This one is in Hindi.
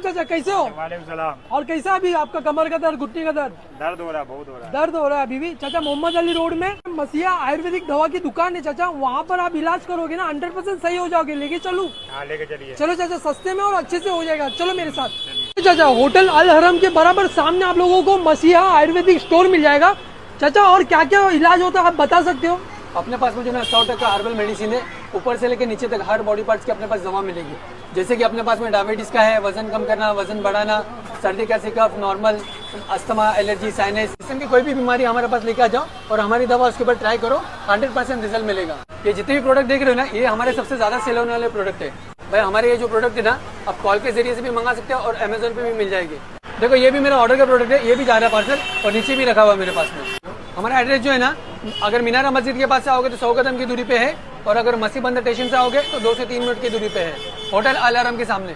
चाचा, कैसे हो? वालेकुम सलाम। और कैसा अभी आपका कमर का दर्द, घुटने का दर्द? दर्द हो रहा है, बहुत हो रहा है। दर्द हो रहा है अभी भी? चाचा मोहम्मद अली रोड में मसीहा आयुर्वेदिक दवा की दुकान है चाचा, वहाँ पर आप इलाज करोगे ना 100% सही हो जाओगे। लेके चलूं? हाँ लेके चलिए। चलो चाचा, सस्ते में और अच्छे से हो जाएगा, चलो मेरे साथ। चाचा होटल अल हरम के बराबर सामने आप लोगों को मसीहा आयुर्वेदिक स्टोर मिल जाएगा। चाचा और क्या क्या इलाज होता है आप बता सकते हो? अपने पास में जो ना 100% हर्बल मेडिसिन है, ऊपर से लेकर नीचे तक हर बॉडी पार्ट्स की अपने पास दवा मिलेगी। जैसे कि अपने पास में डायबिटीज का है, वजन कम करना, वजन बढ़ाना, सर्दी का सिकफ, नॉर्मल, अस्थमा, एलर्जी, साइनस, इसमें की कोई भी बीमारी हमारे पास लेके आ जाओ और हमारी दवा उसके ऊपर ट्राई करो, 100% रिजल्ट मिलेगा। ये जितने भी प्रोडक्ट देख रहे हो ना, ये हमारे सबसे ज्यादा सेल होने वाले प्रोडक्ट है भाई। हमारे ये जो प्रोडक्ट है ना, आप कॉल के जरिए से भी मंगा सकते हो और अमेजोन पे भी मिल जाएगी। देखो ये भी मेरा ऑर्डर का प्रोडक्ट है, ये भी जा रहा है पार्सल और नीचे भी रखा हुआ है मेरे पास में। हमारा एड्रेस जो है ना, अगर मीनारा मस्जिद के पास से आओगे तो 100 कदम की दूरी पे है, और अगर मसीह बंदर स्टेशन से आओगे तो 2 से 3 मिनट की दूरी पे है, होटल अल हरम के सामने।